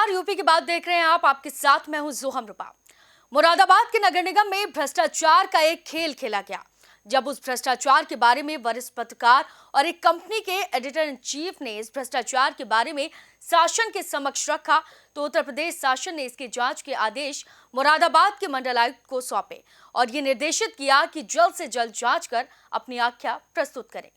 नमस्कार, यूपी की बात देख रहे हैं आप। आपके साथ मैं हूं जोहम रूपा। मुरादाबाद के नगर निगम में भ्रष्टाचार का एक खेल खेला गया। जब उस भ्रष्टाचार के बारे में वरिष्ठ पत्रकार और एक कंपनी के एडिटर इन चीफ ने इस भ्रष्टाचार के बारे में शासन के समक्ष रखा, तो उत्तर प्रदेश शासन ने इसके जांच के आदेश मुरादाबाद के मंडलायुक्त को सौंपे और ये निर्देशित किया कि जल्द से जल्द जांच कर अपनी आख्या प्रस्तुत करें।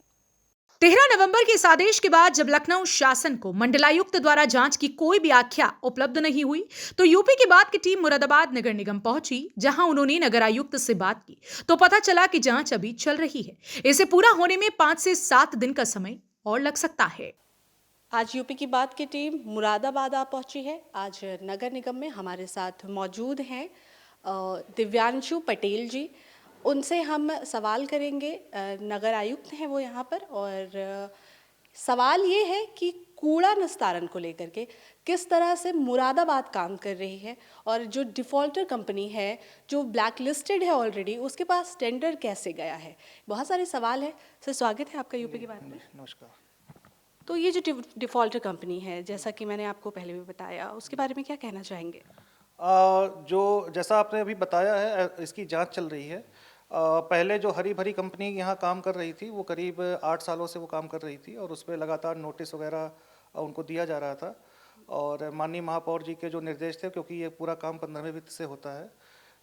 13 नवंबर के इस आदेश के बाद जब लखनऊ शासन को मंडलायुक्त द्वारा जांच की कोई भी आख्या उपलब्ध नहीं हुई, तो यूपी की बात की टीम मुरादाबाद नगर निगम पहुंची, जहां उन्होंने नगर आयुक्त से बात की तो पता चला कि जांच अभी चल रही है। इसे पूरा होने में 5 से 7 दिन का समय और लग सकता है। आज यूपी की बात की टीम मुरादाबाद आ पहुंची है। आज नगर निगम में हमारे साथ मौजूद हैं दिव्यांशु पटेल जी। उनसे हम सवाल करेंगे। नगर आयुक्त हैं वो यहाँ पर, और सवाल ये है कि कूड़ा निस्तारण को लेकर के किस तरह से मुरादाबाद काम कर रही है, और जो डिफ़ॉल्टर कंपनी है जो ब्लैक लिस्टेड है ऑलरेडी, उसके पास टेंडर कैसे गया है। बहुत सारे सवाल है। सर, स्वागत है आपका यूपी की बात में। नमस्कार। तो ये जो डिफ़ॉल्टर कंपनी है, जैसा कि मैंने आपको पहले भी बताया, उसके बारे में क्या कहना चाहेंगे। जो जैसा आपने अभी बताया है, इसकी जांच चल रही है। पहले जो हरी भरी कंपनी यहाँ काम कर रही थी, वो करीब 8 सालों से वो काम कर रही थी और उस पर लगातार नोटिस वगैरह उनको दिया जा रहा था। और माननीय महापौर जी के जो निर्देश थे, क्योंकि ये पूरा काम 15वें वित्त से होता है,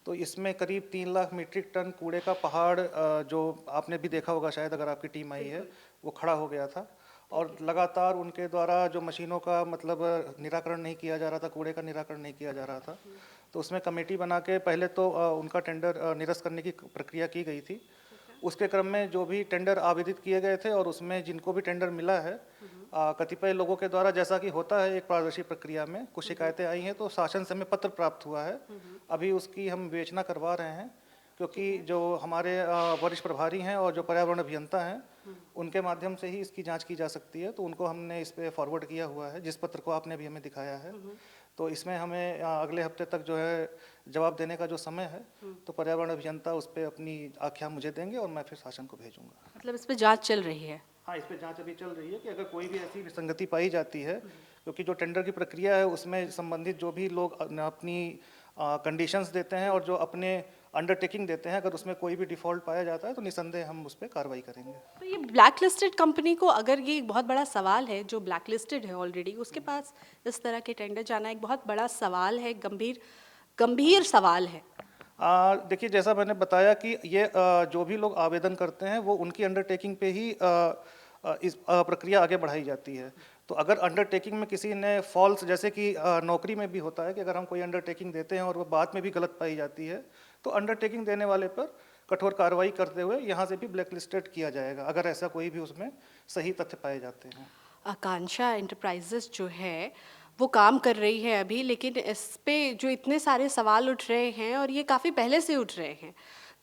तो इसमें करीब 3 लाख मीट्रिक टन कूड़े का पहाड़, जो आपने भी देखा होगा शायद अगर आपकी टीम आई है, वो खड़ा हो गया था। और लगातार उनके द्वारा जो मशीनों का मतलब निराकरण नहीं किया जा रहा था, कूड़े का निराकरण नहीं किया जा रहा था, तो उसमें कमेटी बना के पहले तो उनका टेंडर निरस्त करने की प्रक्रिया की गई थी। उसके क्रम में जो भी टेंडर आवेदित किए गए थे और उसमें जिनको भी टेंडर मिला है, कतिपय लोगों के द्वारा, जैसा कि होता है एक पारदर्शी प्रक्रिया में, कुछ शिकायतें आई हैं, तो शासन से हमें पत्र प्राप्त हुआ है। अभी उसकी हम विवेचना करवा रहे हैं, क्योंकि जो हमारे वरिष्ठ प्रभारी हैं और जो पर्यावरण अभियंता हैं, उनके माध्यम से ही इसकी जांच की जा सकती है। तो उनको हमने इस पे फॉरवर्ड किया हुआ है, जिस पत्र को आपने भी हमें दिखाया है। तो इसमें हमें अगले हफ्ते तक जो है जवाब देने का जो समय है, तो पर्यावरण अभियंता उस पर अपनी आख्या मुझे देंगे और मैं फिर शासन को भेजूंगा। मतलब इस पर जांच चल रही है। हाँ, इस पर जांच अभी चल रही है कि अगर कोई भी ऐसी विसंगति पाई जाती है, क्योंकि जो टेंडर की प्रक्रिया है उसमें संबंधित जो भी लोग अपनी कंडीशंस देते हैं और जो अपने अंडरटेकिंग देते हैं, अगर उसमें कोई भी डिफ़ॉल्ट पाया जाता है तो निसंदेह हम उस पर कार्रवाई करेंगे। तो ये ब्लैक लिस्टेड कंपनी को, अगर ये एक बहुत बड़ा सवाल है, जो ब्लैक लिस्टेड है ऑलरेडी, उसके पास इस तरह के टेंडर जाना एक बहुत बड़ा सवाल है, गंभीर सवाल है। देखिए, जैसा मैंने बताया कि ये जो भी लोग आवेदन करते हैं वो उनकी अंडरटेकिंग पे ही इस प्रक्रिया आगे बढ़ाई जाती है। तो अगर अंडरटेकिंग में किसी ने फॉल्स, जैसे कि नौकरी में भी होता है कि अगर हम कोई अंडरटेकिंग देते हैं और वो बाद में भी गलत पाई जाती है, तो अंडरटेकिंग देने वाले पर कठोर कार्रवाई करते हुए यहाँ से भी ब्लैक लिस्टेड किया जाएगा, अगर ऐसा कोई भी उसमें सही तथ्य पाए जाते हैं। आकांक्षा एंटरप्राइजेस जो है वो काम कर रही है अभी, लेकिन इस पे जो इतने सारे सवाल उठ रहे हैं, और ये काफ़ी पहले से उठ रहे हैं,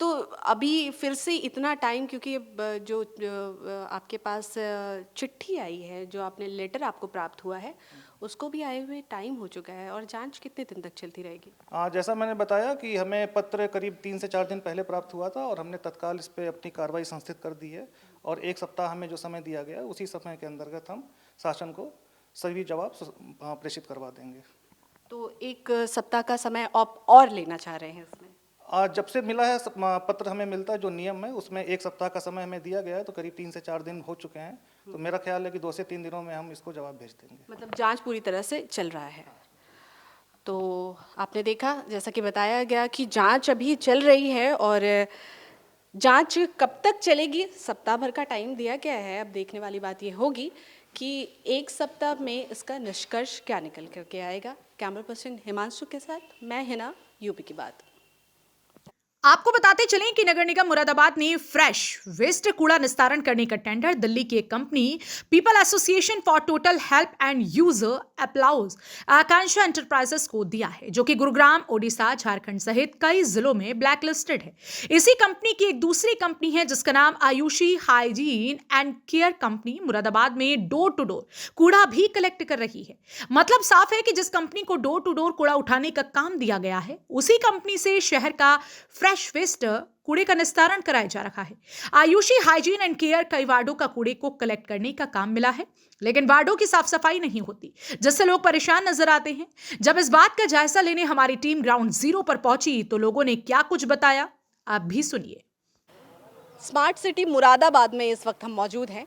तो अभी फिर से इतना टाइम, क्योंकि जो आपके पास चिट्ठी आई है, जो आपने लेटर आपको प्राप्त हुआ है, उसको भी आए हुए टाइम हो चुका है, और जांच कितने दिन तक चलती रहेगी। जैसा मैंने बताया कि हमें पत्र करीब 3 से 4 दिन पहले प्राप्त हुआ था और हमने तत्काल इस पर अपनी कार्रवाई संस्थित कर दी है, और 1 सप्ताह हमें जो समय दिया गया है, उसी समय के अंतर्गत हम शासन को सभी जवाब प्रेषित करवा देंगे। तो 1 सप्ताह का समय आप और लेना चाह रहे हैं इसमें? जब से मिला है पत्र हमें मिलता है, जो नियम है उसमें 1 सप्ताह का समय हमें दिया गया है, तो करीब 3 से 4 दिन हो चुके हैं। तो मेरा ख्याल है कि 2 से 3 दिनों में हम इसको जवाब भेज देंगे। मतलब जांच पूरी तरह से चल रहा है। तो आपने देखा, जैसा कि बताया गया, कि जांच अभी चल रही है, और जांच कब तक चलेगी, सप्ताह भर का टाइम दिया गया है। अब देखने वाली बात ये होगी कि 1 सप्ताह में इसका निष्कर्ष क्या निकल करके आएगा। कैमरा पर्सन हिमांशु के साथ मैं हिना, यूपी की बात। आपको बताते चलें कि नगर निगम मुरादाबाद ने फ्रेश वेस्ट कूड़ा निस्तारण करने का टेंडर दिल्ली की एक company people association for total help and user applause Akanksha enterprises को दिया है, जो कि गुरुग्राम, ओडिशा, झारखंड सहित कई जिलों में ब्लैक लिस्टेड है। इसी कंपनी की एक दूसरी कंपनी है जिसका नाम Ayushi hygiene and care company Moradabad में डोर टू डोर कूड़ा भी कलेक्ट कर रही है। मतलब साफ है कि जिस कंपनी को डोर टू डोर कूड़ा उठाने का काम दिया गया है, उसी कंपनी से शहर का फ्रेश वेस्ट कूड़े का निस्तारण कराया जा रहा है। आयुषी हाइजीन एंड केयर कई वार्डों का कूड़े को कलेक्ट करने का काम मिला है। लेकिन वार्डों की साफ सफाई नहीं होती, जिससे लोग परेशान नजर आते हैं। जब इस बात का जायजा लेने हमारी टीम ग्राउंड जीरो पर पहुंची तो लोगों ने क्या कुछ बताया, आप भी सुनिए। स्मार्ट सिटी मुरादाबाद में इस वक्त हम मौजूद हैं।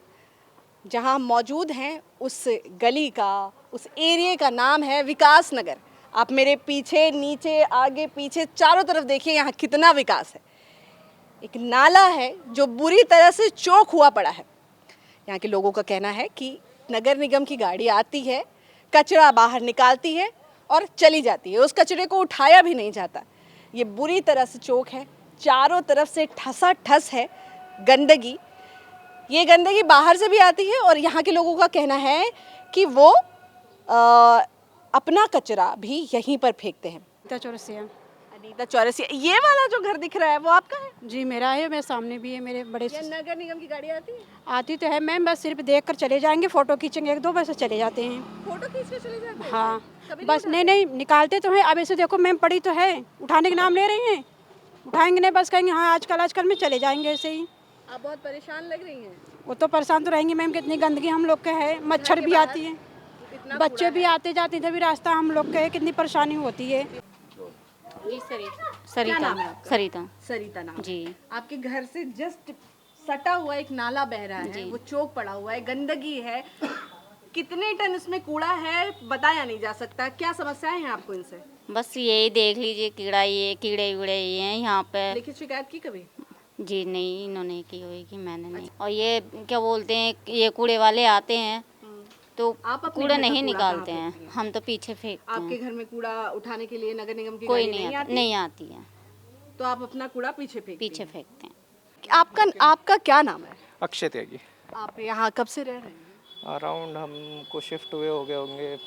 जहां हम मौजूद हैं उस गली का, उस एरिया का नाम है विकास नगर। आप मेरे पीछे, नीचे, आगे पीछे चारों तरफ देखिए, यहाँ कितना विकास है। एक नाला है जो बुरी तरह से चौक हुआ पड़ा है। यहाँ के लोगों का कहना है कि नगर निगम की गाड़ी आती है, कचरा बाहर निकालती है और चली जाती है, उस कचरे को उठाया भी नहीं जाता। ये बुरी तरह से चौक है, चारों तरफ से ठसा ठस है गंदगी। ये गंदगी बाहर से भी आती है और यहाँ के लोगों का कहना है कि वो अपना कचरा भी यहीं पर फेंकते हैं। अनीता चौरसिया। अनीता चौरसिया, ये वाला जो घर दिख रहा है वो आपका है? जी मेरा है, मेरे सामने भी है, मेरे बड़े ये नगर निगम की गाड़ी आती है? आती तो है मैम, बस सिर्फ देख कर चले जाएंगे, फोटो खींचेंगे एक दो, बस चले जाते हैं। फोटो खींच के चले जाते हैं? हाँ कभी बस नहीं निकालते तो हैं। अब ऐसे देखो मैम, पड़ी तो है, उठाने के नाम ले रही हैं, उठाएंगे नहीं, बस कहेंगे हाँ आजकल में चले जाएंगे ऐसे ही। आप बहुत परेशान लग रही हैं। वो तो परेशान तो रहेंगे मैम, कितनी गंदगी हम लोग के है, मच्छर भी आती है, बच्चे भी आते जाते, इधर भी रास्ता हम लोग के है, कितनी परेशानी होती है। जी क्या नाम है आपका? सरिता नाम जी। आपके घर से जस्ट सटा हुआ एक नाला बह रहा है, वो चौक पड़ा हुआ है, गंदगी है, कितने टन इसमें कूड़ा है बताया नहीं जा सकता। क्या समस्याएं हैं आपको इनसे? बस यही देख लीजिए, कीड़े वीड़े ये हैं यहाँ पे। लिखित शिकायत की कभी? जी नहीं, इन्होंने की होगी, मैंने नहीं। और ये क्या बोलते हैं, ये कूड़े वाले आते हैं तो आप अपने कूड़ा घर का नहीं कूड़ा निकालते कहाँ हैं, फेंकती हैं? हम तो पीछे फेंकते आपके हैं। घर में कूड़ा उठाने के लिए नगर निगम की कोई गाड़ी नहीं आती है, तो आप अपना कूड़ा पीछे पीछे फेंकते हैं। आपका क्या नाम है? अक्षय त्यागी। आप यहाँ कब से रह रहे हैं? अराउंड हमको शिफ्ट हुए हो गए होंगे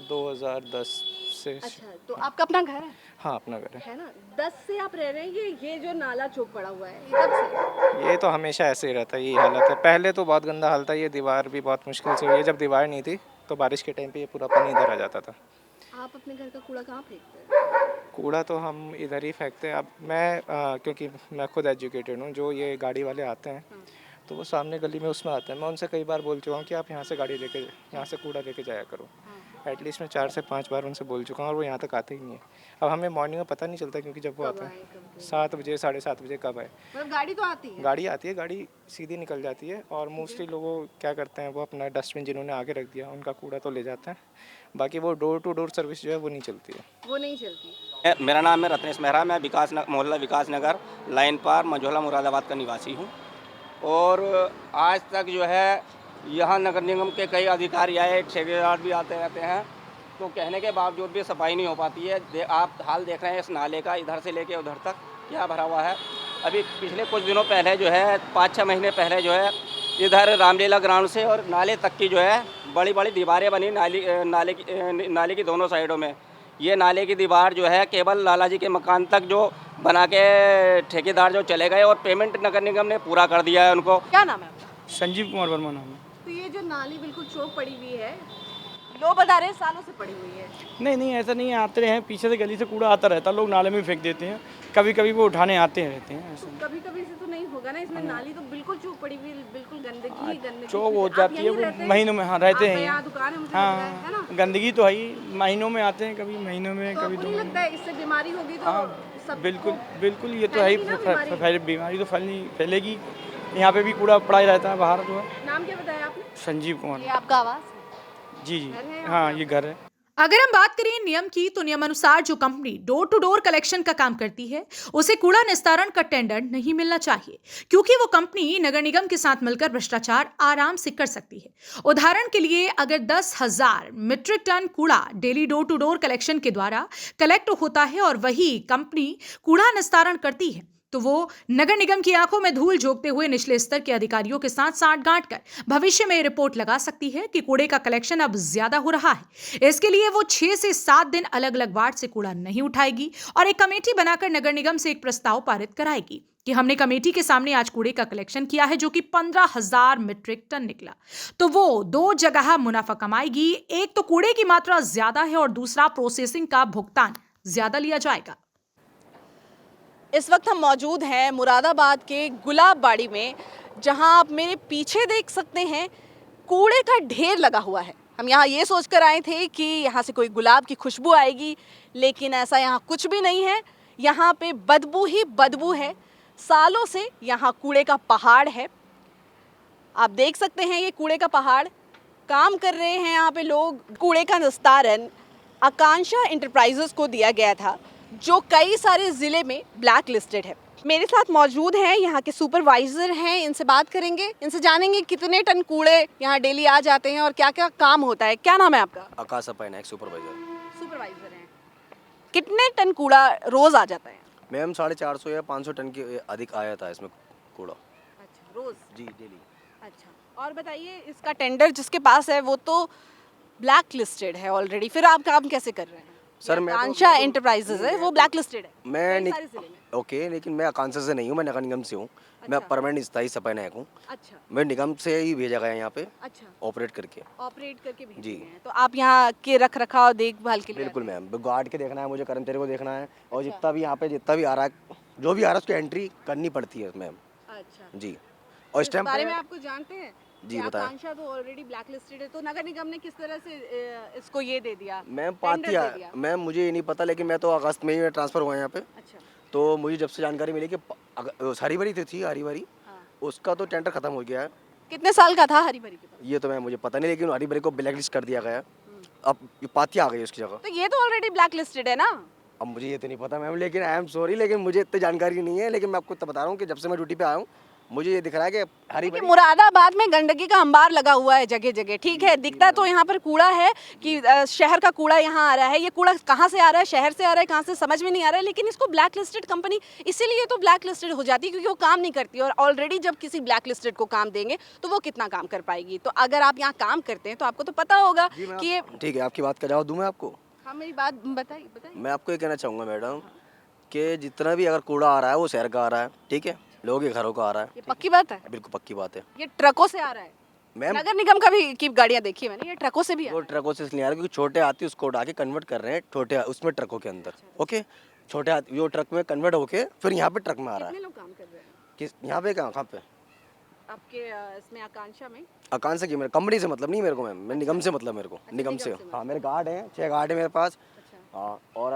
2010 से। अच्छा, तो आपका अपना घर है? हाँ अपना घर है। ना? 10 से आप रह रहे हैं। ये जो नाला चौक पड़ा हुआ है, ये कब से? ये तो हमेशा ऐसे ही रहता है, यही हालत है। पहले तो बहुत गंदा हाल था, ये दीवार भी बहुत मुश्किल से हुई है। जब दीवार नहीं थी तो बारिश के टाइम पे ये पूरा पानी इधर आ जाता था। आप अपने घर का कूड़ा कहाँ फेंकते हैं? कूड़ा तो हम इधर ही फेंकते हैं। अब मैं क्योंकि मैं खुद एजुकेटेड हूँ, जो ये गाड़ी वाले आते हैं तो वो सामने गली में उसमें आते हैं। मैं उनसे कई बार बोल चुका हूँ कि आप यहाँ से गाड़ी लेके, यहाँ से कूड़ा लेके जाया करो। एटलीस्ट मैं 4 से 5 बार उनसे बोल चुका हूँ और वो यहाँ तक आते ही नहीं है। अब हमें मॉर्निंग में पता नहीं चलता, क्योंकि जब वो आता है 7 बजे 7:30 बजे कब आए। मतलब गाड़ी तो आती है? गाड़ी आती है, गाड़ी सीधी निकल जाती है। और मोस्टली लोगों क्या करते हैं, वो अपना डस्टबिन जिन्होंने आगे रख दिया उनका कूड़ा तो ले जाते हैं, बाकी वो डोर टू डोर सर्विस जो है वो नहीं चलती है। वो नहीं चलती। मेरा नाम है रत्नेश मेहरा, मैं मोहल्ला विकास नगर लाइन पार मंझोला मुरादाबाद का निवासी हूँ। और आज तक जो है यहाँ नगर निगम के कई अधिकारी आए, ठेकेदार भी आते रहते हैं, तो कहने के बावजूद भी सफाई नहीं हो पाती है। आप हाल देख रहे हैं इस नाले का, इधर से लेके उधर तक क्या भरा हुआ है। अभी पिछले कुछ दिनों पहले जो है, 5-6 महीने पहले जो है, इधर रामलीला ग्राउंड से और नाले तक की जो है बड़ी बड़ी दीवारें बनी नाले की दोनों साइडों में। ये नाले की दीवार जो है केवल लाला जी के मकान तक जो बना के ठेकेदार जो चले गए, और पेमेंट नगर निगम ने पूरा कर दिया है उनको। क्या नाम है आपका? संजीव कुमार वर्मा नाम है। तो ये जो नाली बिल्कुल चौक पड़ी हुई है, लोग बता रहे हैं सालों से पड़ी हुई है। नहीं ऐसा नहीं है, आते रहे हैं, पीछे से गली से कूड़ा आता रहता, लोग नाले में फेंक देते हैं, कभी कभी वो उठाने आते रहते हैं। ऐसा कभी कभी से तो नहीं होगा ना, इसमें नाली तो बिल्कुल चौक पड़ी हुई, बिल्कुल गंदगी चौक हो जाती है वो महीनों में। हाँ रहते हैं यहाँ दुकान है, मुझे लग हाँ रहा है ना? गंदगी तो है ही, महीनों में आते हैं, कभी महीनों में, तो कभी आपको 2 नहीं महीने। लगता है इससे बीमारी होगी तो हाँ सबको बिल्कुल ये तो है ही, फैलेगी ना बीमारी तो फैलेगी। यहाँ पे भी कूड़ा पड़ा ही रहता है बाहर जो है। नाम क्या बताया आपने? संजीव कुमार। ये आपका आवास है? जी घर है हाँ ये घर है। अगर हम बात करें नियम की, तो नियम अनुसार जो company door to door collection का काम करती है उसे कूड़ा निस्तारण का टेंडर नहीं मिलना चाहिए, क्योंकि वो कंपनी नगर निगम के साथ मिलकर भ्रष्टाचार आराम से कर सकती है। उदाहरण के लिए, अगर 10,000 मीट्रिक टन कूड़ा daily door to door collection के द्वारा कलेक्ट होता है और वही कंपनी कूड़ा निस्तारण करती है, तो वो नगर निगम की आंखों में धूल झोंकते हुए निचले स्तर के अधिकारियों के साथ साठगांठ कर भविष्य में रिपोर्ट लगा सकती है कि कूड़े का कलेक्शन अब ज्यादा हो रहा है। इसके लिए वो 6 से 7 दिन अलग अलग वार्ड से कूड़ा नहीं उठाएगी और एक कमेटी बनाकर नगर निगम से एक प्रस्ताव पारित कराएगी कि हमने कमेटी के सामने आज कूड़े का कलेक्शन किया है, जो कि 15,000 मीट्रिक टन निकला। तो वो 2 जगह मुनाफा कमाएगी, एक तो कूड़े की मात्रा ज्यादा है और दूसरा प्रोसेसिंग का भुगतान ज्यादा लिया जाएगा। इस वक्त हम मौजूद हैं मुरादाबाद के गुलाबबाड़ी में, जहां आप मेरे पीछे देख सकते हैं कूड़े का ढेर लगा हुआ है। हम यहाँ ये सोच कर आए थे कि यहाँ से कोई गुलाब की खुशबू आएगी, लेकिन ऐसा यहाँ कुछ भी नहीं है। यहाँ पे बदबू ही बदबू है। सालों से यहाँ कूड़े का पहाड़ है। आप देख सकते हैं ये कूड़े का पहाड़। काम कर रहे हैं यहाँ पे लोग। कूड़े का निस्तारण आकांक्षा एंटरप्राइजेस को दिया गया था, जो कई सारे ज़िले में ब्लैक लिस्टेड है। मेरे साथ मौजूद हैं यहाँ के सुपरवाइज़र हैं, इनसे बात करेंगे, इनसे जानेंगे कितने टन कूड़े यहाँ डेली आ जाते हैं और क्या क्या काम होता है। क्या नाम है आपका? आकाश सपाइन है, सुपरवाइजर। सुपरवाइज़र हैं। कितने टन कूड़ा रोज़ आ जाता है? मैम 450 या 500 टन के अधिक आया था इसमें कूड़ा। अच्छा, रोज़? जी डेली। अच्छा, और बताइए, इसका टेंडर जिसके पास है वो तो ब्लैक लिस्टेड है ऑलरेडी, फिर आप काम कैसे कर रहे हैं? सर मैं आकांक्षा एंटरप्राइजेस है, वो ब्लैक लिस्टेड है। मैं सारे जिले में। ओके, लेकिन मैं आकांक्षा से नहीं हूँ, मैं नगर निगम से हूँ। मैं अच्छा। परमानेंट स्थायी सफाई नायक हूँ। अच्छा मैं निगम से ही भेजा गया यहाँ पे अच्छा, ऑपरेट करके। ऑपरेट करके भेज जी। रहे हैं। तो आप यहाँ के रख रखाव देखभाल के लिए बिल्कुल मैम, गार्ड के देखना है मुझे, कर्मचारी को देखना है, और जितना भी यहाँ पे जितना भी आ रहा है, जो भी आ रहा है उसकी एंट्री करनी पड़ती है मैम। अच्छा, जी। और इस टाइम बारे में आपको जानते हैं? जी, कि बताएं। आकांक्षा तो ऑलरेडी ब्लैक लिस्टेड है, तो नगर निगम ने किस तरह से इसको ये दे दिया? मैम टेंडर पातिया दे दिया? मैम मुझे ये नहीं पता, लेकिन मैं तो अगस्त में ही ट्रांसफ़र हुआ यहाँ पे। अच्छा, तो मुझे जब से जानकारी मिली कि हरी भरी थी हरी भरी, हाँ। उसका तो टेंडर खत्म हो गया है। कितने साल का था हरी भरी के पास? ये तो मैं मुझे पता नहीं, लेकिन हरी भरी को ब्लैक लिस्ट कर दिया गया है। अब ये पातिया आ गई उसकी जगह। तो ये तो ऑलरेडी ब्लैक लिस्टेड है ना? अब मुझे ये तो नहीं पता मैम, लेकिन आई एम सॉरी, लेकिन मुझे इतनी जानकारी नहीं है। लेकिन मैं आपको इतना बता रहा हूँ कि जब से मैं ड्यूटी पे आया हूँ, मुझे ये दिख रहा है कि हरी कि भरी। मुरादाबाद में गंदगी का अंबार लगा हुआ है जगह जगह, ठीक है, दिखता तो यहाँ पर कूड़ा है कि शहर का कूड़ा यहाँ आ रहा है। ये कूड़ा कहाँ से आ रहा है, शहर से आ रहा है, कहाँ से समझ में नहीं आ रहा है, लेकिन इसको ब्लैक लिस्टेड कंपनी इसीलिए तो ब्लैक लिस्टेड हो जाती है क्योंकि वो काम नहीं करती। और ऑलरेडी जब किसी ब्लैक लिस्टेड को काम देंगे तो वो कितना काम कर पाएगी। तो अगर आप यहाँ काम करते हैं तो आपको तो पता होगा कि ये। ठीक है, आपकी बात का जवाब दूँ मैं आपको? हाँ, मेरी बात बताइए बताइए। मैं आपको ये कहना चाहूँगा मैडम कि जितना भी अगर कूड़ा आ रहा है वो शहर का आ रहा है, ठीक है, लोगों के घरों का आ रहा है। ये पक्की बात है? बिल्कुल पक्की बात है ये ट्रकों से आ रहा है? मैम। नगर निगम का भी की गाड़ियाँ देखी है मैंने, ये ट्रकों से भी वो ट्रकों से इसलिए आ रहा है क्योंकि छोटे हाथी उसको उड़ा के कन्वर्ट कर रहे हैं छोटे उसमें ट्रकों के अंदर। ओके, छोटे हाथी वो ट्रक में कन्वर्ट होके फिर यहाँ पे ट्रक में आ रहा है। कितने लोग काम कर रहे हैं किस यहाँ पे कहाँ पे? आपके इसमें आकांक्षा में? आकांक्षा की मेरे कंपनी से मतलब नहीं मेरे को मैम, मैं निगम से मतलब मेरे को। निगम से हाँ, मेरे गार्ड हैं, 6 गार्ड है मेरे पास। हाँ, और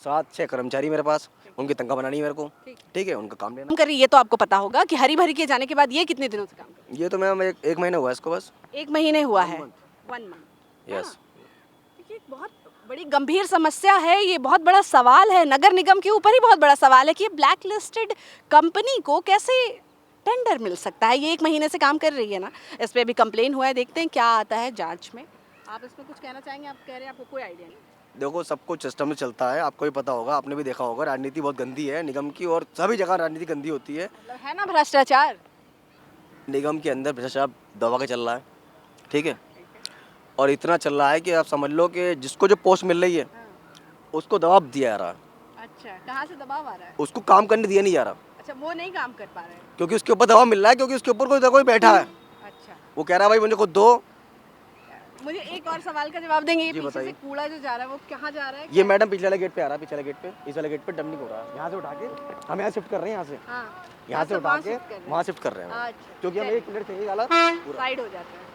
7-6 कर्मचारी मेरे पास, उनकी तनख्वाह बनानी है मेरे को, ठीक है, उनका काम लेना। काम करिए, ये तो आपको पता होगा कि हरी भरी के जाने के बाद ये कितने दिनों से काम कर रहे ये तो मैम एक महीना हुआ है इसको बस। हैं? 1 महीने हुआ है। 1 मंथ। यस। ये बहुत बड़ी गंभीर समस्या है, ये बहुत बड़ा सवाल है, नगर निगम के ऊपर ही बहुत बड़ा सवाल है कि ये ब्लैक लिस्टेड कंपनी को कैसे टेंडर मिल सकता है। ये 1 महीने से काम कर रही है ना, इस पर अभी कंप्लेन हुआ है, देखते हैं क्या आता है जांच में। आप इसमें कुछ कहना चाहेंगे? आप कह रहे हैं आपको कोई आइडिया नहीं। देखो, सब कुछ सिस्टम में चलता है, आपको भी पता होगा, आपने भी देखा होगा, राजनीति बहुत गंदी है निगम की, और सभी जगह राजनीति गंदी होती है। मतलब है ना भ्रष्टाचार? निगम के अंदर भ्रष्टाचार दबा के चल रहा है, ठीक है, और इतना चल रहा है कि आप समझ लो कि जिसको जो पोस्ट मिल रही है उसको दबाव दिया जा रहा है। अच्छा, कहाँ से दबाव आ रहा है? उसको काम करने दिया नहीं जा रहा, अच्छा, वो नहीं काम कर पा रहे हैं। क्योंकि उसके ऊपर दबाव मिल रहा है, क्योंकि उसके ऊपर कोई बैठा है, अच्छा, वो कह रहा है भाई मुझे खुद दो। मुझे एक और सवाल का जवाब देंगे? ये जी, पीछे से बताइए। कूड़ा जो जा रहा है वो कहाँ जा रहा है? ये मैडम पिछले वाले गेट पे आ रहा है, पिछले वाले गेट पे, इस वाले गेट पे डंपिंग हो रहा है, यहाँ से उठा के हम यहाँ शिफ्ट कर रहे हैं, यहाँ से हाँ, यहाँ से उठा वहाँ के shift कर रहे हैं। वहाँ शिफ्ट कर रहे हैं, अच्छा, क्योंकि हमें चलिए। 1 मिनट चाहिए वाला। साइड हो जाता है।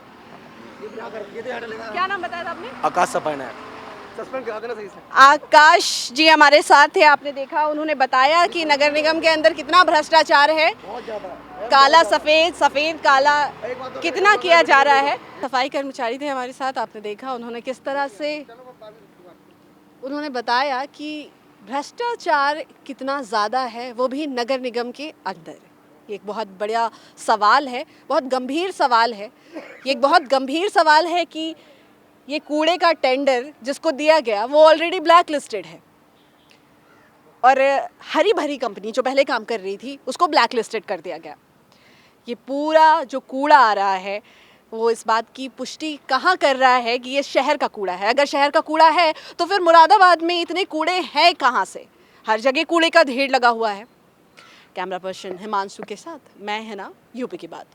क्या नाम बताया था आपने? आकाश सफाई है, सस्पेंड करा देना सही से। आकाश जी हमारे साथ थे, आपने देखा, उन्होंने बताया कि नगर निगम के अंदर कितना भ्रष्टाचार है, काला सफेद, सफेद काला कितना किया जा रहा है। सफाई कर्मचारी थे हमारे साथ, आपने देखा उन्होंने किस तरह से उन्होंने बताया कि भ्रष्टाचार कितना ज़्यादा है, वो भी नगर निगम के अंदर। ये एक बहुत बड़ा सवाल है, बहुत गंभीर सवाल है। ये एक बहुत गंभीर सवाल है कि ये कूड़े का टेंडर जिसको दिया गया वो ऑलरेडी ब्लैक लिस्टेड है, और हरी भरी कंपनी जो पहले काम कर रही थी उसको ब्लैक लिस्टेड कर दिया गया। ये पूरा जो कूड़ा आ रहा है वो इस बात की पुष्टि कहाँ कर रहा है कि ये शहर का कूड़ा है। अगर शहर का कूड़ा है तो फिर मुरादाबाद में इतने कूड़े हैं कहाँ से? हर जगह कूड़े का ढेर लगा हुआ है। कैमरा पर्सन हिमांशु के साथ मैं है ना यूपी की बात।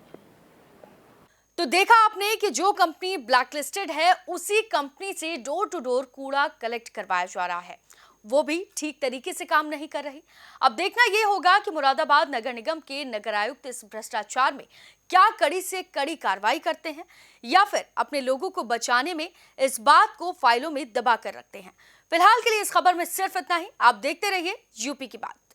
तो देखा आपने कि जो कंपनी ब्लैकलिस्टेड है उसी कंपनी से डोर टू डोर कूड़ा कलेक्ट करवाया जा रहा है। वो भी ठीक तरीके से काम नहीं कर रही। अब देखना ये होगा कि मुरादाबाद नगर निगम के नगर आयुक्त इस भ्रष्टाचार में क्या कड़ी से कड़ी कार्रवाई करते हैं या फिर अपने लोगों को बचाने में इस बात को फाइलों में दबा कर रखते हैं। फिलहाल के लिए इस खबर में सिर्फ इतना ही। आप देखते रहिए यूपी की बात।